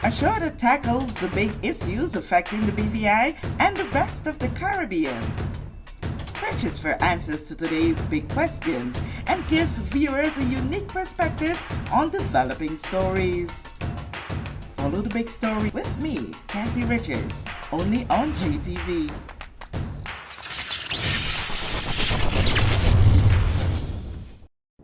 a show that tackles the big issues affecting the BVI and the rest of the Caribbean. Searches for answers to today's big questions and gives viewers a unique perspective on developing stories. Follow the big story with me, Kathy Richards, only on JTV.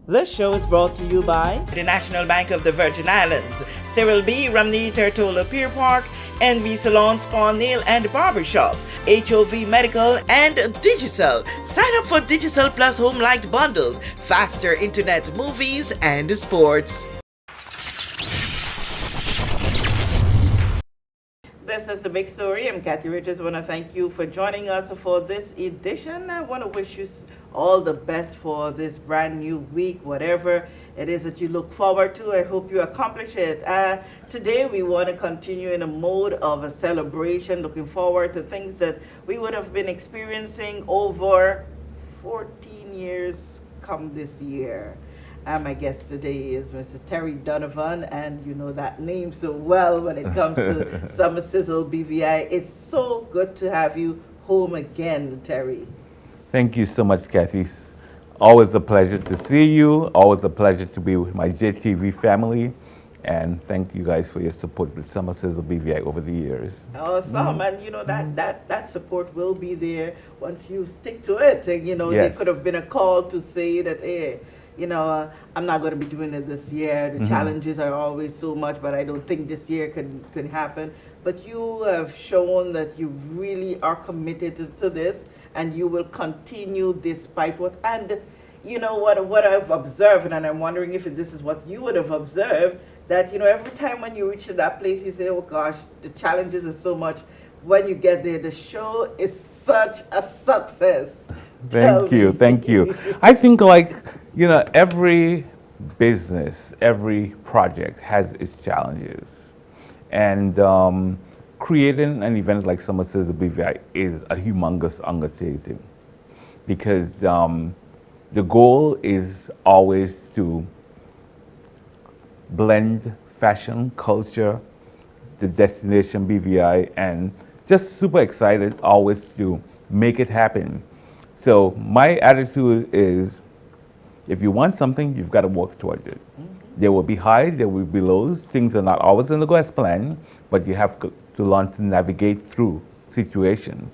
This show is brought to you by the National Bank of the Virgin Islands, Cyril B. Ramney Tertola Pier Park, NV Salon Spa Nail and Barbershop, HOV Medical, and Digicel. Sign up for Digicel Plus Home Light Bundles, faster internet, movies, and sports. This is the big story. I'm Kathy Richards. I want to thank you for joining us for this edition. I want to wish you all the best for this brand new week, whatever it is that you look forward to. I hope you accomplish it. Today we want to continue in a mode of a celebration, looking forward to things that we would have been experiencing over 14 years come this year. My guest today is Mr. Terry Donovan, and you know that name so well when it comes to Summer Sizzle BVI. It's so good to have you home again, Terry. Thank you so much, Kathy. Always a pleasure to see you. Always a pleasure to be with my JTV family. And thank you guys for your support with Summer Sizzle BVI over the years. Awesome. And you know that support will be there once you stick to it. And, you know, Yes. there could have been a call to say that, hey, you know, I'm not going to be doing it this year. The challenges are always so much, but I don't think this year could happen. But you have shown that you really are committed to this, and you will continue despite what. And you know what I've observed, and I'm wondering if this is what you would have observed, that you know every time when you reach to that place, you say, "Oh gosh, the challenges are so much." When you get there, the show is such a success. Thank you. I think, like, you know, every business, every project has its challenges. And creating an event like Summer Sizzle BVI is a humongous undertaking, because the goal is always to blend fashion, culture, the destination BVI, and just super excited always to make it happen. So my attitude is, if you want something, you've got to work towards it. There will be highs, there will be lows. Things are not always going to go as planned, but you have to learn to navigate through situations.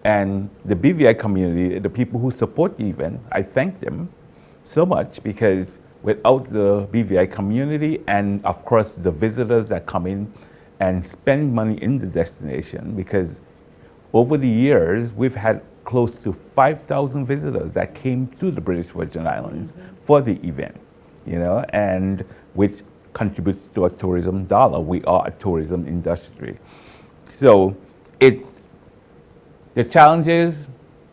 And the BVI community, the people who support the event, I thank them so much, because without the BVI community and, of course, the visitors that come in and spend money in the destination, because over the years, we've had close to 5,000 visitors that came to the British Virgin Islands for the event, you know, and which contributes to a tourism dollar. We are a tourism industry. So the challenges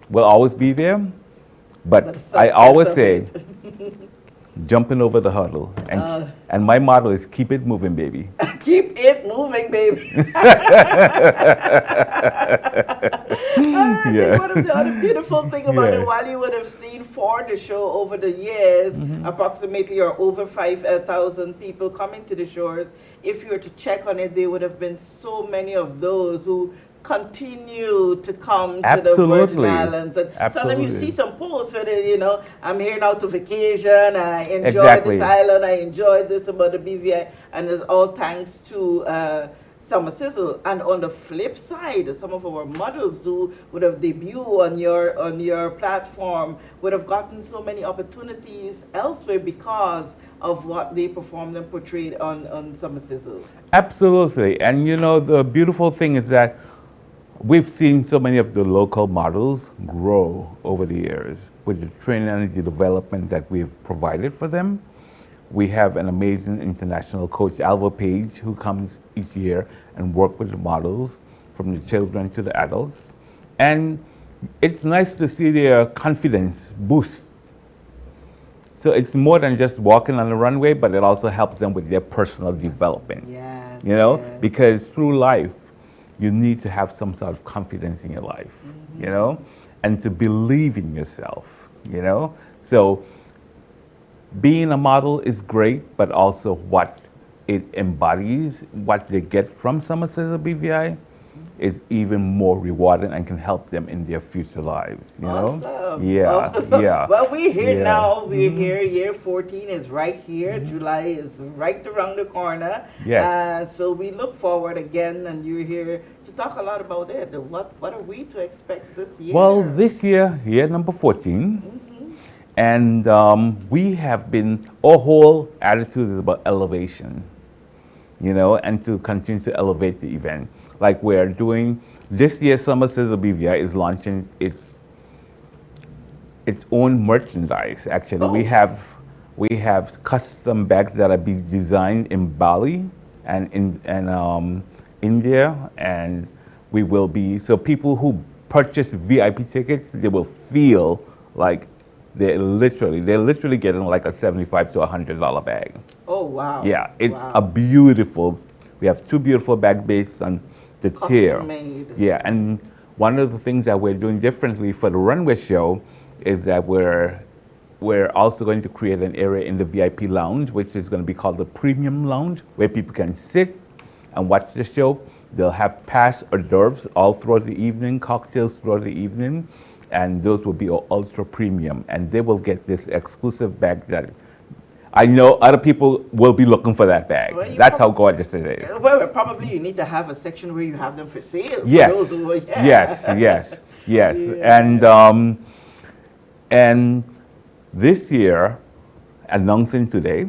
will always be there, but I always say, jumping over the hurdle. And my motto is, keep it moving, baby. Keep it moving, baby. I think one of the other beautiful thing about it, while you would have seen for the show over the years, approximately or over 5,000 people coming to the shores, if you were to check on it, there would have been so many of those who continue to come to the Virgin Islands. And sometimes you see some posts where they, you know, I'm here now to vacation, I enjoy this island, I enjoy this about the BVI, and it's all thanks to Summer Sizzle. And on the flip side, some of our models who would have debuted on your platform would have gotten so many opportunities elsewhere because of what they performed and portrayed on Summer Sizzle. Absolutely. And you know, the beautiful thing is that we've seen so many of the local models grow over the years with the training and the development that we've provided for them. We have an amazing international coach, Alva Page, who comes each year and work with the models, from the children to the adults. And it's nice to see their confidence boost. So it's more than just walking on the runway, but it also helps them with their personal development. Yes, you know, because through life, you need to have some sort of confidence in your life, you know, and to believe in yourself, you know. So being a model is great, but also what it embodies what they get from Summer Sizzle BVI is even more rewarding and can help them in their future lives. You know? Awesome. Yeah, Awesome. yeah. Well, we're here Yeah. now. We're here. Year 14 is right here. July is right around the corner. Yes. So we look forward again, and you're here to talk a lot about it. What are we to expect this year? Well, this year number 14, and we have been, our whole attitude is about elevation, you know, and to continue to elevate the event. Like we're doing, this year Summer Sizzle BVI is launching its own merchandise. Actually, we have custom bags that are being designed in Bali and in India, and we will be, so people who purchase VIP tickets, they will feel like they're literally getting like a $75 to $100 bag. Oh, wow. Yeah, it's Wow. a beautiful, we have two beautiful bags based on the tier. Custom made. Yeah, and one of the things that we're doing differently for the runway show is that we're also going to create an area in the VIP lounge, which is going to be called the premium lounge, where people can sit and watch the show. They'll have past hors d'oeuvres all throughout the evening, cocktails throughout the evening, and those will be ultra premium, and they will get this exclusive bag that I know other people will be looking for that bag. Well, That's how gorgeous it is. Well, probably you need to have a section where you have them for sale. Yes, For those who, yeah. yes. Yeah. And this year, announcing today,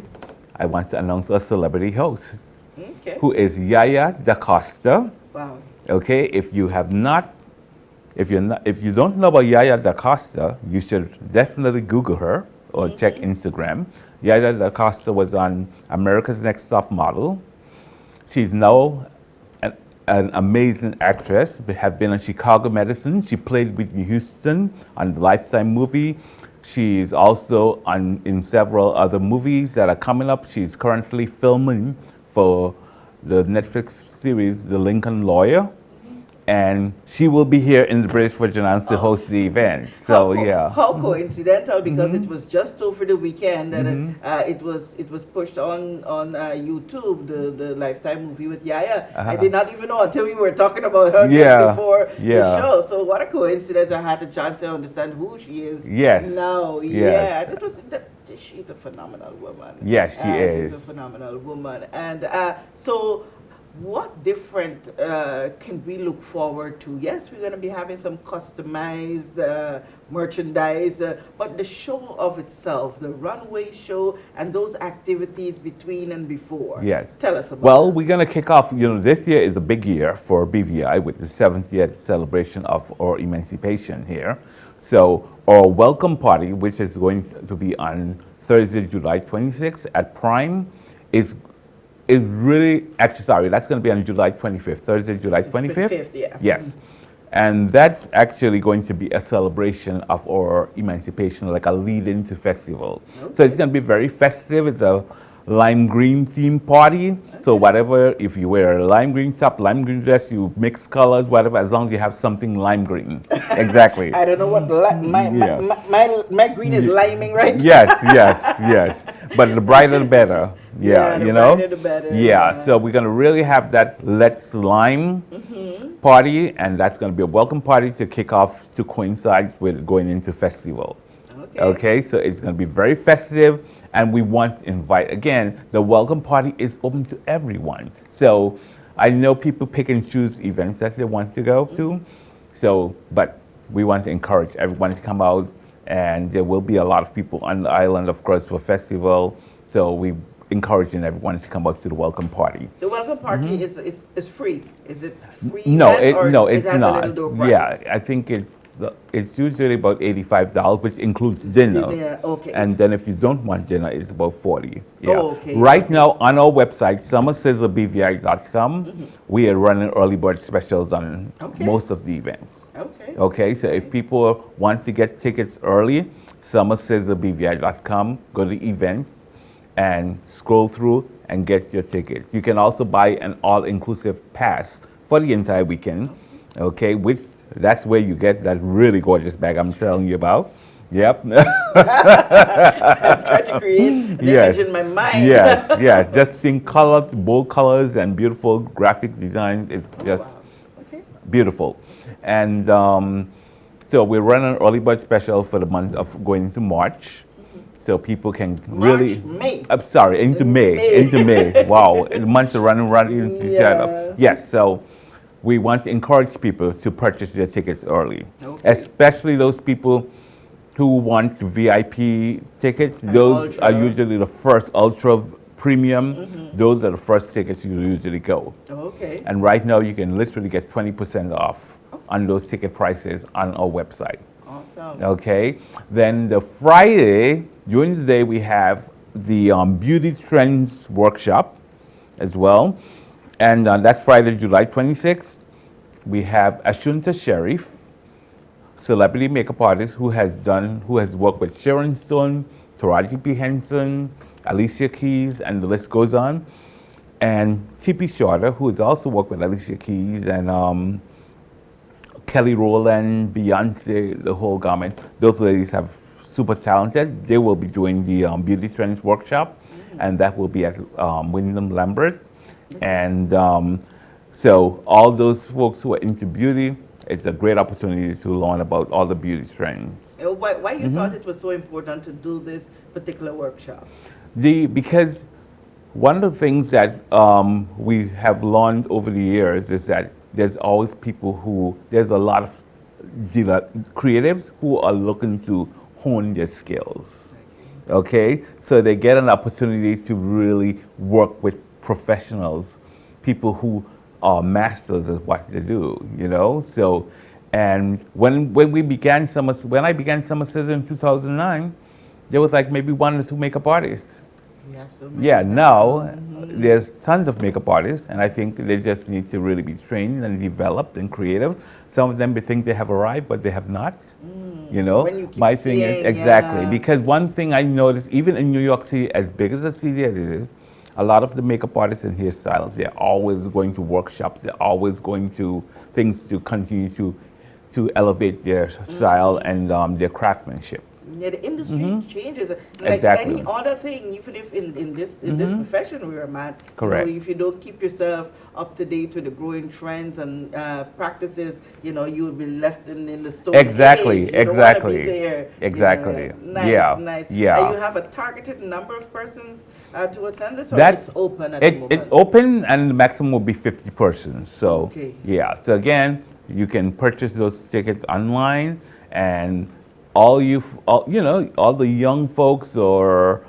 I want to announce a celebrity host, Okay. who is Yaya DaCosta. Wow. Okay, if you don't know about Yaya DaCosta, you should definitely Google her or check Instagram. Yaya DaCosta was on America's Next Top Model. She's now an amazing actress, have been on Chicago Medicine. She played Whitney Houston on the Lifetime movie. She's also in several other movies that are coming up. She's currently filming for the Netflix series, The Lincoln Lawyer. And she will be here in the British Virgin Islands to host the event. So How coincidental, because it was just over the weekend that it was pushed on YouTube, the Lifetime movie with Yaya. I did not even know until we were talking about her just before the show. So what a coincidence! I had a chance to understand who she is. Yes. Now, Yes. yeah, she's a phenomenal woman. Yes, she is. She's a phenomenal woman, and so. What different can we look forward to? Yes, we're going to be having some customized merchandise, but the show of itself, the runway show, and those activities between and before. Yes. Tell us about Well, that. we're going to kick off, this year is a big year for BVI with the 70th celebration of our emancipation here. So our welcome party, which is going to be on Thursday, July 26th at Prime, is really, actually, sorry, that's going to be on July 25th, Thursday, July 25th? 25th, yeah. Yes. And that's actually going to be a celebration of our emancipation, like a lead into festival. Okay. So it's going to be very festive. It's a lime green theme party. So whatever, if you wear a lime green top, lime green dress, you mix colors, whatever, as long as you have something lime green. Exactly. I don't know what my green is liming right now. Yes. But the brighter the better. Yeah, the you know? brighter the better. Yeah, so we're going to really have that Let's Lime party, and that's going to be a welcome party to kick off to coincide with going into festival. Okay, so it's going to be very festive, and we want to invite, again, the welcome party is open to everyone. So I know people pick and choose events that they want to go to, so, but we want to encourage everyone to come out, and there will be a lot of people on the island, of course, for festival, so we encouraging everyone to come out to the welcome party. The welcome party is free. Is it free? No, it it's has not. A little door price? Yeah, I think it's usually about $85, which includes dinner. Yeah, okay. And then if you don't want dinner, it's about $40. Yeah. Oh, okay. Right now on our website, summersizzlebvi.com, we are running early bird specials on most of the events. Okay. Okay, so if people want to get tickets early, summersizzlebvi.com, go to events, and scroll through and get your tickets. You can also buy an all-inclusive pass for the entire weekend, okay, that's where you get that really gorgeous bag I'm telling you about, Yep. I'm trying to create an Yes. image in my mind. Yes. Yes. Just think colors, bold colors, and beautiful graphic design. It's Oh, just wow. Okay. beautiful. And so we're running an early bird special for the month of going into March. So people can really. May. I'm sorry, into May. May. Into May. Wow. The months are running into each other. Yeah. Yes. So we want to encourage people to purchase their tickets early, Okay. especially those people who want VIP tickets. Those are ultra. usually the first ultra premium. Those are the first tickets you usually go. Okay. And right now you can literally get 20% off on those ticket prices on our website. Awesome. Okay. Then the Friday, during the day, we have the Beauty Trends Workshop as well. And that's Friday, July 26th. We have Ashunta Sharif, celebrity makeup artist who has worked with Sharon Stone, Taraji P. Henson, Alicia Keys, and the list goes on. And T.P. Shorter, who has also worked with Alicia Keys and Kelly Rowland, Beyonce, the whole gamut. Those ladies have super talented. They will be doing the Beauty Trends Workshop, and that will be at Wyndham Lambert. And so all those folks who are into beauty, it's a great opportunity to learn about all the beauty trends. Why you thought it was so important to do this particular workshop? Because one of the things that we have learned over the years is that there's always there's a lot of creatives who are looking to hone their skills. Okay? So they get an opportunity to really work with professionals, people who are masters at what they do, you know? So, and when I began Summer Sizzle in 2009, there was like maybe one or two makeup artists. Yeah, now there's tons of makeup artists, and I think they just need to really be trained and developed and creative. Some of them may think they have arrived, but they have not. You know, When you keep my thing is seeing, exactly yeah. because one thing I noticed, even in New York City, as big as the city it is, a lot of the makeup artists and hairstylists, they're always going to workshops. They're always going to things to continue to elevate their style and their craftsmanship. Yeah, the industry changes. Like Exactly. any other thing, even if in this profession we're at, Correct. if you don't keep yourself up to date with the growing trends and practices, you will be left in the stone Exactly, age. You don't wanna exactly, be there, exactly. Nice, Yeah, nice. yeah. And you have a targeted number of persons to attend this, or That's it's open at the moment? It's open, and the maximum will be 50 persons. So Okay. yeah. So again, you can purchase those tickets online, and all the young folks or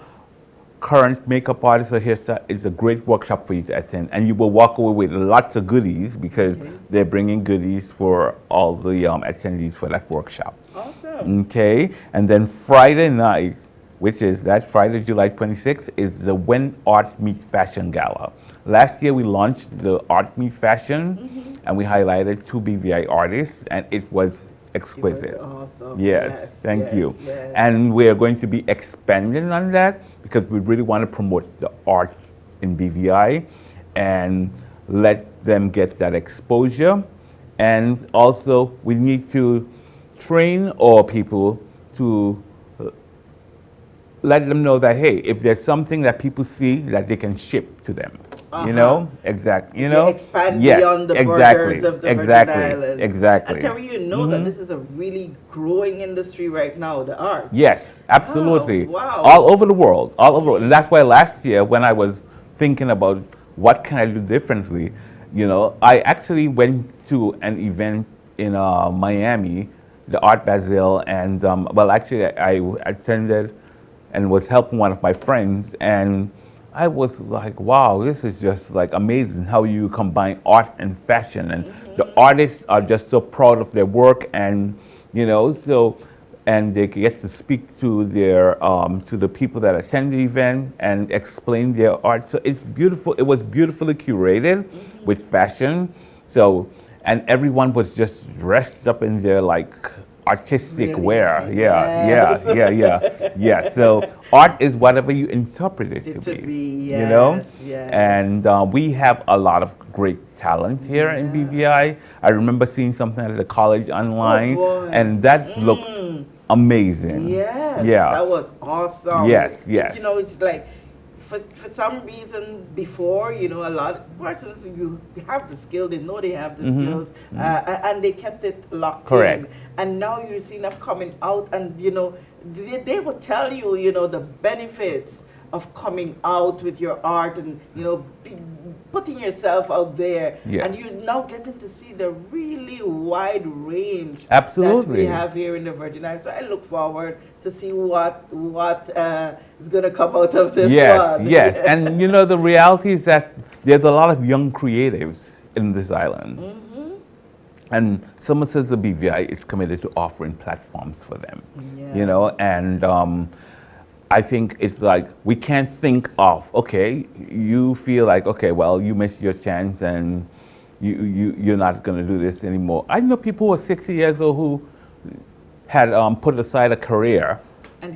current makeup artists or hairstyle, it's a great workshop for you to attend, and you will walk away with lots of goodies because they're bringing goodies for all the attendees for that workshop. Awesome. Okay, and then Friday night, which is that Friday, July 26th, is the When Art Meets Fashion Gala. Last year we launched the Art Meets Fashion, and we highlighted two BVI artists, and it was exquisite. It was awesome. Yes, thank you. Yes. And we're going to be expanding on that because we really want to promote the art in BVI and let them get that exposure. And also, we need to train our people to let them know that, hey, if there's something that people see, that they can ship to them. You know? Exactly. You know? Expand Yes, beyond the exactly, borders of the exactly, Virgin Islands. exactly. And Terry, you know that this is a really growing industry right now, the arts. Yes, absolutely. Wow. All over the world, all over. And that's why last year, when I was thinking about what can I do differently, I actually went to an event in Miami, the Art Basel, and actually I attended and was helping one of my friends, and I was like, wow, this is just like amazing how you combine art and fashion, and the artists are just so proud of their work, and and they get to speak to their to the people that attend the event and explain their art. So it's beautiful. It was beautifully curated with fashion. So, and everyone was just dressed up in their like artistic wear. Yeah. So art is whatever you interpret it to be. Yes. And we have a lot of great talent here in BVI. I remember seeing something at the college online, and that looks amazing. Yes, Yeah. that was awesome. Yes, yes. You know, it's like, for some reason before, you know, a lot of persons, you have the skill, they know they have the skills, and they kept it locked Correct. in. And now you're seeing them coming out, and, you know, they will tell you, you know, the benefits of coming out with your art and, you know, putting yourself out there. Yes. And you're now getting to see the really wide range Absolutely. that we have here in the Virgin Islands. So I look forward to see what is going to come out of this one. Yes. And you know, the reality is that there's a lot of young creatives in this island. And Somerset the BVI is committed to offering platforms for them. Yeah. You know, and I think it's like we can't think of, okay, you feel like, okay, well, you missed your chance and you're not going to do this anymore. I know people who are 60 years old who had put aside a career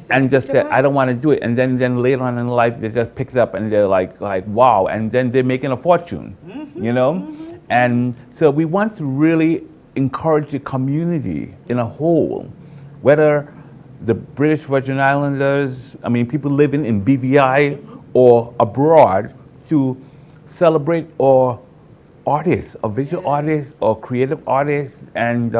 and just said, I don't want to do it. And then later on in life, they just picked it up and they're like, wow. And then they're making a fortune, you know? And so we want to really encourage the community in a whole, whether the British Virgin Islanders, I mean, people living in BVI or abroad, to celebrate or artists, or visual artists, or creative artists, and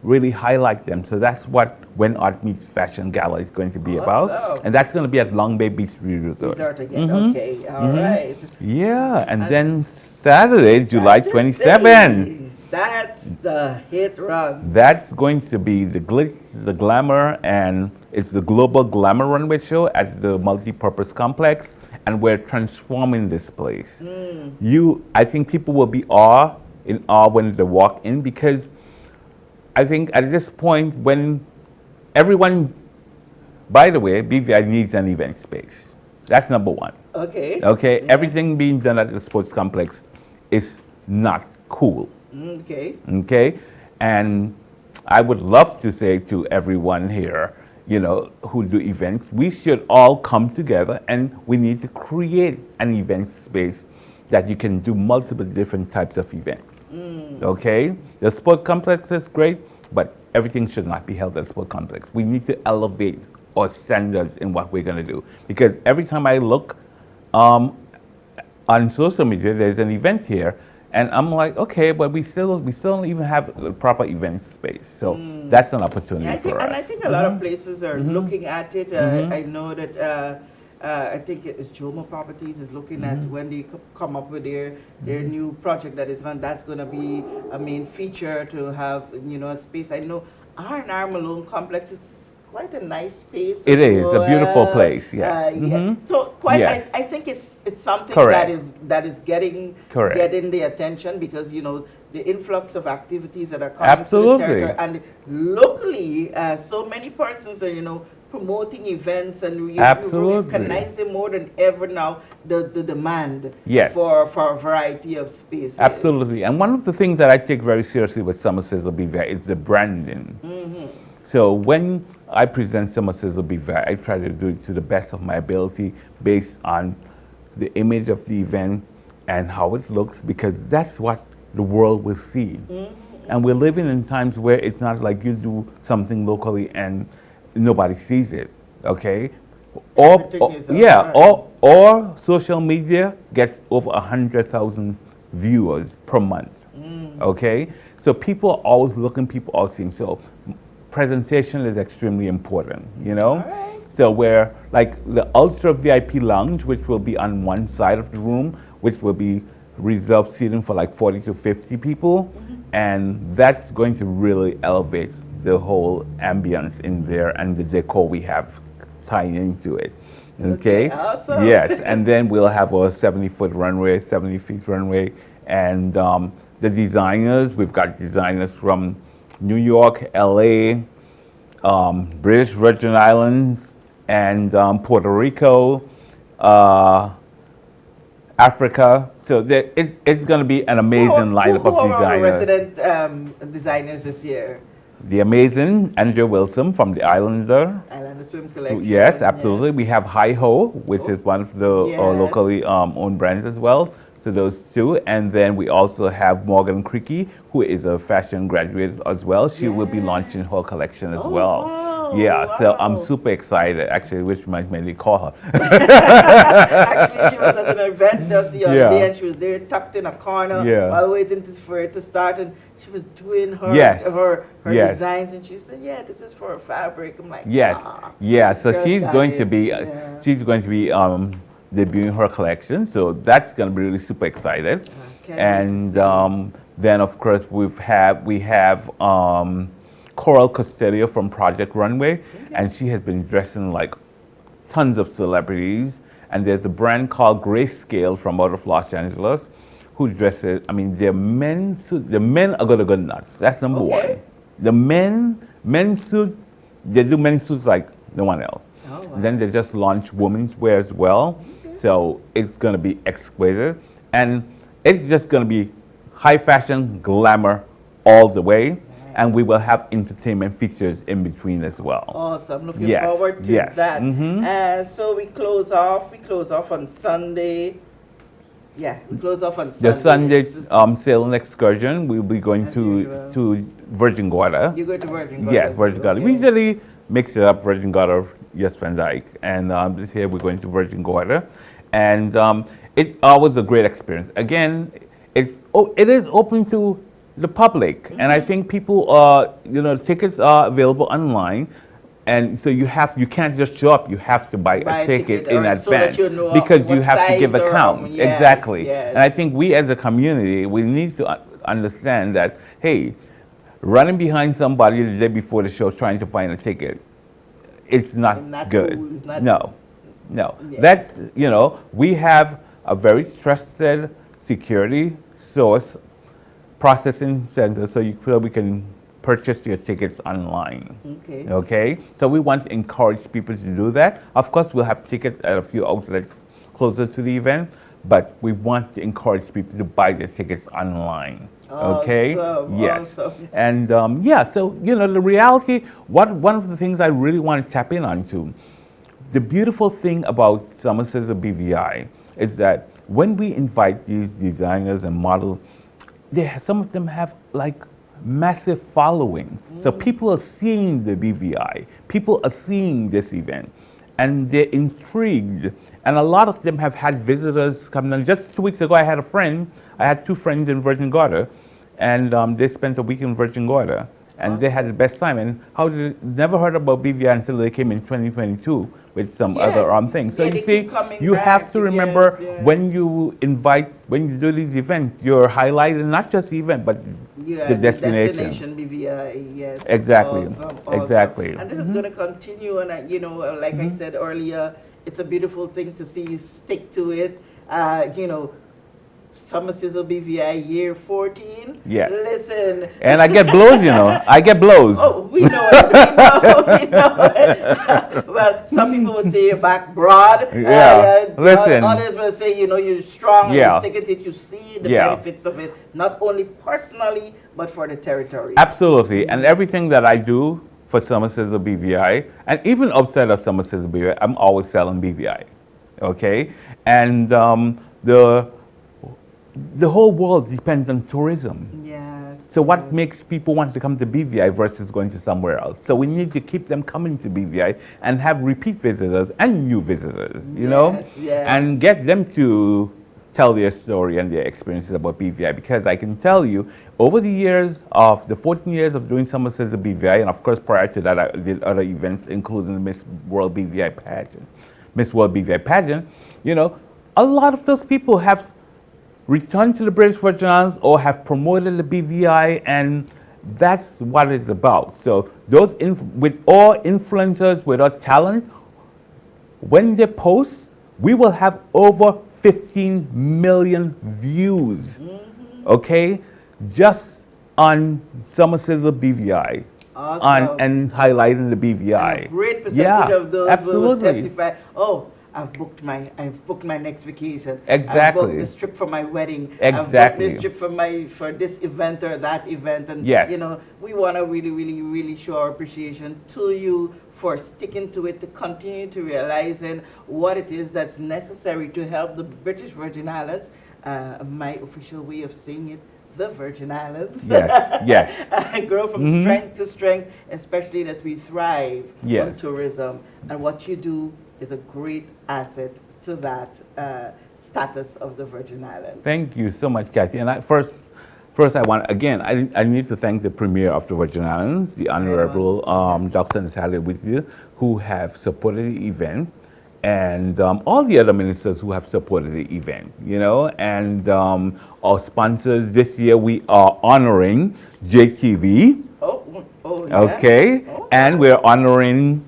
really highlight them. So that's what When Art Meets Fashion Gala is going to be about. And that's going to be at Long Bay Beach Resort. Again. Okay, all right. Yeah, and then Saturday, July 27th. That's the hit run. That's going to be the glitz, the glamour, and it's the Global Glamour Runway Show at the Multipurpose Complex, and we're transforming this place. I think people will be in awe when they walk in, because I think at this point when everyone, by the way, BVI needs an event space. That's number one. Okay. Okay, everything being done at the sports complex is not cool. Okay. Okay, and I would love to say to everyone here, you know, who do events, we should all come together and we need to create an event space that you can do multiple different types of events. Okay, the sports complex is great, but everything should not be held at the sports complex. We need to elevate our standards in what we're going to do, because every time I look on social media, there's an event here. And I'm like, okay, but we still don't even have a proper event space. So that's an opportunity for us. And I think a lot of places are looking at it. I know that I think it's Joma Properties is looking at when they come up with their new project that is on. That's going to be a main feature to have, you know, a space. I know R&R Malone Complex is quite a nice space. It is a beautiful place. Yes. So I think it's something that is getting the attention, because, you know, the influx of activities that are coming to the territory, and locally, so many persons are, you know, promoting events, and you recognizing more than ever now the demand for a variety of spaces. Absolutely. And one of the things that I take very seriously with Summer Sizzle BVI is the branding. So when I present Summer Sizzle BVI, I try to do it to the best of my ability based on the image of the event and how it looks, because that's what the world will see. And we're living in times where it's not like you do something locally and nobody sees it, okay? Or social media gets over 100,000 viewers per month, okay? So people are always looking, people are seeing. So presentation is extremely important, you know? So where, like the Ultra VIP Lounge, which will be on one side of the room, which will be reserved seating for like 40 to 50 people, and that's going to really elevate the whole ambience in there and the decor we have tying into it. Okay? Awesome. Yes, and then we'll have a 70 feet runway, and the designers, we've got designers from New York, LA, British Virgin Islands, and Puerto Rico, Africa. So it's going to be an amazing lineup of designers. Who are our resident designers this year? The amazing Andrea Wilson from the Islander Swim Collection. Yes, absolutely. We have Hi Ho, which is one of the locally owned brands as well. So those two. And then we also have Morgan Creaky, who is a fashion graduate as well. She will be launching her collection as well. Wow. Yeah, so I'm wow. super excited. Actually, which might maybe call her. Actually, she was at an event just the other day, Yeah, and she was there tucked in a corner yeah. while waiting for it to start, and she was doing Yes, her yes, designs, and she said, "Yeah, this is for a fabric." I'm like, yes, ah, yeah. this So girl's got it. Yeah. she's going to be debuting her collection. So that's going to be really super excited. Can't wait to And see. then of course we have Coral Costello from Project Runway, and she has been dressing like tons of celebrities. And there's a brand called Grayscale from out of Los Angeles, who dresses. I mean, the men are gonna go nuts. That's number Okay. one. The men's suit, they do men's suits like no one else. Oh, wow. Then they just launched women's wear as well. So it's gonna be exquisite, and it's just gonna be high fashion, glamour all the way. And we will have entertainment features in between as well. Awesome. Looking Yes, forward to yes. that. Mhm. And so we close off. We close off on Sunday. Yeah, we close off on The Sunday. Sunday sail and excursion, we'll be going As usual. to Virgin Gorda. You go to Virgin Yes, Gorda. Virgin Gorda. We usually mix it up, Virgin Gorda, yes, Van Dyke. And this year we're going to Virgin Gorda. And it's always a great experience. Again, it is open to the public. And I think people tickets are available online. And so you can't just show up. You have to buy a ticket in so that advance you know because what you have to give size or, account. yes, Exactly. yes. And I think we as a community, we need to understand that, hey, running behind somebody the day before the show trying to find a ticket, it's not good. Cool. It's not, No. Yes. That's, we have a very trusted security source processing center so we can purchase your tickets online. Okay. Okay? So we want to encourage people to do that. Of course, we'll have tickets at a few outlets closer to the event, but we want to encourage people to buy their tickets online. Okay? Awesome, Yes. awesome. And so, the reality, one of the things I really want to tap in onto, the beautiful thing about Summer Sizzle BVI is that when we invite these designers and models, some of them have like massive following. So people are seeing the BVI, people are seeing this event, and they're intrigued. And a lot of them have had visitors come in. Just 2 weeks ago, I had two friends in Virgin Gorda, and they spent a week in Virgin Gorda, and they had the best time. And never heard about BVI until they came in 2022 with some other things. So Yeah, you they see, keep coming you have back. to remember Yes, yes. when you do these events, you're highlighting not just the event, but the destination. Destination BVI, yes. Exactly. Awesome. Exactly. And this is going to continue, and like I said earlier, it's a beautiful thing to see you stick to it. Summer Sizzle BVI year 14. Yes. Listen. And I get blows, I get blows. Oh, we know it. We know it. Well, some people would say you're back broad. Yeah. Listen. Others will say, you're strong, Yeah. you stick at it, you see the Yeah. benefits of it, not only personally, but for the territory. Absolutely. And everything that I do for Summer Sizzle BVI, and even outside of Summer Sizzle BVI, I'm always selling BVI. Okay? And the whole world depends on tourism. Yes. So what makes people want to come to BVI versus going to somewhere else? So we need to keep them coming to BVI and have repeat visitors and new visitors, Yes. and get them to tell their story and their experiences about BVI. Because I can tell you, over the years of the 14 years of doing Summer Sizzle BVI, and of course prior to that I did other events, including the Miss World BVI pageant, a lot of those people have returned to the British Virgin Islands or have promoted the BVI, and that's what it's about. So with all influencers, with our talent, when they post, we will have over 15 million views, okay, just on Summer Sizzle BVI. Awesome. And highlighting the BVI. And a great percentage of those will absolutely. testify, I've booked my next vacation. Exactly. I've booked this trip for my wedding. I've booked Exactly. this trip for this event or that event. And Yes. we want to really, really, really show our appreciation to you for sticking to it, to continue to realizing what it is that's necessary to help the British Virgin Islands. My official way of saying it, the Virgin Islands. Yes, yes. And grow from strength to strength, especially that we thrive on tourism. And what you do is a great asset to that status of the Virgin Islands. Thank you so much, Kathy. And first I want, again, I need to thank the Premier of the Virgin Islands, the Honorable Dr. Natalia Whitfield, who have supported the event, and all the other ministers who have supported the event, you know, and our sponsors. This year we are honoring JTV. Yeah. Okay, and we're honoring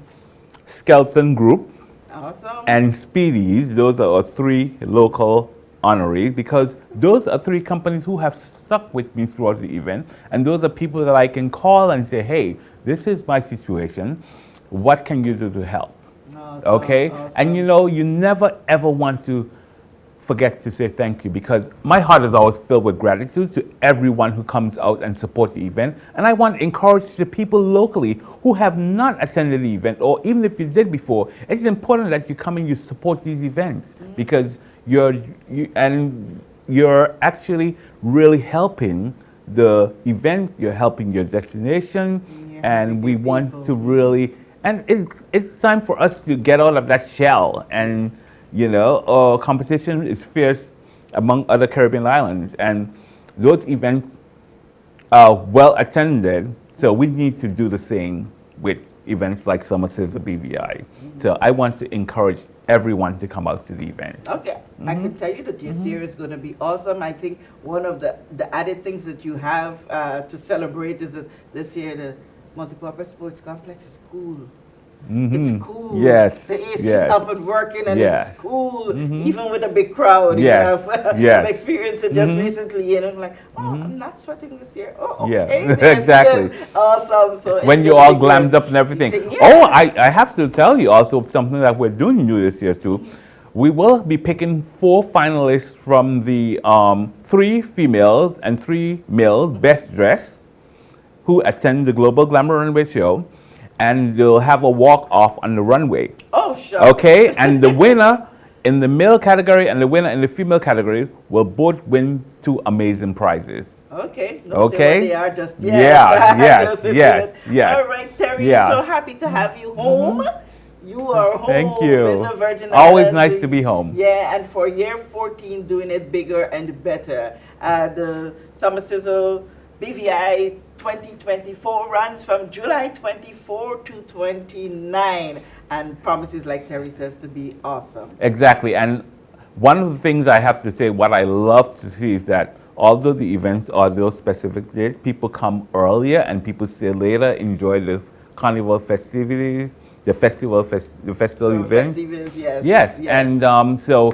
Skeleton Group. Awesome. And Speedies. Those are our 3 local honorees, because those are 3 companies who have stuck with me throughout the event, and those are people that I can call and say, hey, this is my situation. What can you do to help? Awesome, okay? Awesome. And you know, you never ever want to forget to say thank you, because my heart is always filled with gratitude to everyone who comes out and support the event. And I want to encourage the people locally who have not attended the event, or even if you did before, it's important that you come and you support these events, because you're actually really helping the event, you're helping your destination, and we want to really, and it's time for us to get out of that shell. And you know, competition is fierce among other Caribbean islands, and those events are well attended, so we need to do the same with events like Summer Sizzle BVI. So I want to encourage everyone to come out to the event. Okay, I can tell you that this year is going to be awesome. I think one of the added things that you have to celebrate is that this year the Multipurpose Sports Complex is cool. It's cool. Yes. The AC yes. is up and working, and yes. it's cool. Even with a big crowd. Yes. You know, yes. I've experienced it just recently, and I'm like, I'm not sweating this year. Oh, okay. Yeah. Exactly. Awesome. So when you're all glammed up and everything. Oh, I have to tell you also something that we're doing new this year too. We will be picking 4 finalists from the 3 females and 3 males best dressed who attend the Global Glamour Runway show. And they'll have a walk-off on the runway. Oh, sure. Okay, and the winner in the male category and the winner in the female category will both win 2 amazing prizes. Okay. Okay. Say what they are just yet. Yeah. Yes. Yes. All right, Terry. So happy to have you home. You are home. Thank you. In the Virgin Always Islands. nice to be home. Yeah, and for year 14, doing it bigger and better. The Summer Sizzle BVI 2024 runs from July 24 to 29, and promises, like Terry says, to be awesome. Exactly, and one of the things I have to say, what I love to see is that although the events are those specific days, people come earlier and people stay later, enjoy the carnival festivities, the festival events. Yes, and so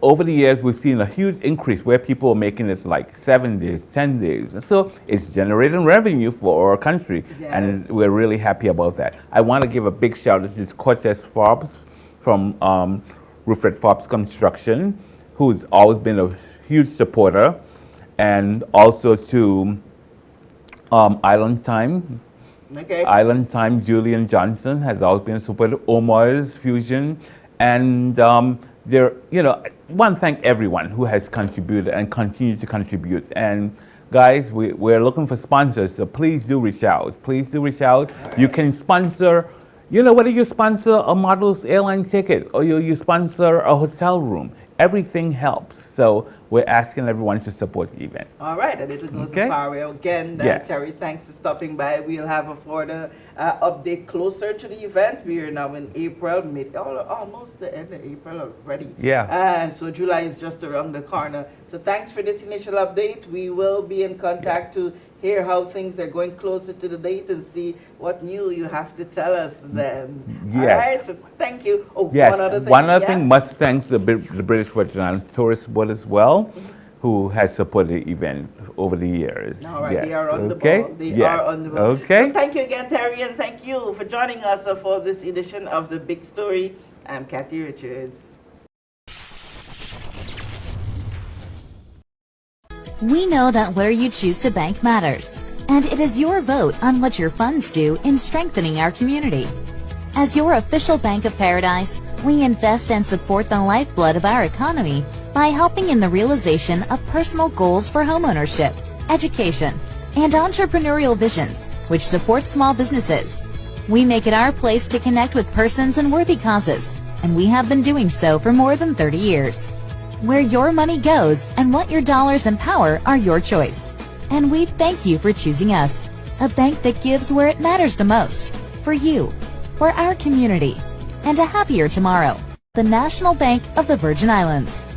over the years, we've seen a huge increase where people are making it like 7 days, 10 days. And so it's generating revenue for our country, and we're really happy about that. I want to give a big shout out to Cortez Forbes from Rufred Forbes Construction, who's always been a huge supporter, and also to Island Time. Okay. Island Time, Julian Johnson has always been a supporter, Omar's Fusion, and there, you know, I want to thank everyone who has contributed and continue to contribute. And guys, we're looking for sponsors, so please do reach out. Please do reach out. Right. You can sponsor, you know, whether you sponsor a model's airline ticket or you sponsor a hotel room, everything helps. So we're asking everyone to support the event. All right, and it'll go so far away. Again, Terry, thanks for stopping by. We'll have a further update closer to the event. We are now in April, almost the end of April already. Yeah. So July is just around the corner. So thanks for this initial update. We will be in contact to hear how things are going closer to the date and see what new you have to tell us then. Yes. All right, so thank you. Oh, yes. one other thing. One other thing, must thanks the British Virgin Islands Tourist Board as well, who has supported the event over the years. All right, they are on the ball. They are on the ball. Okay. So thank you again, Terry, and thank you for joining us for this edition of The Big Story. I'm Kathy Richards. We know that where you choose to bank matters, and it is your vote on what your funds do in strengthening our community. As your official Bank of Paradise, We invest and support the lifeblood of our economy by helping in the realization of personal goals for homeownership, education, and entrepreneurial visions, which support small businesses. We make it our place to connect with persons and worthy causes, and we have been doing so for more than 30 years. Where your money goes and what your dollars empower are your choice. And we thank you for choosing us, a bank that gives where it matters the most, for you, for our community, and a happier tomorrow. The National Bank of the Virgin Islands.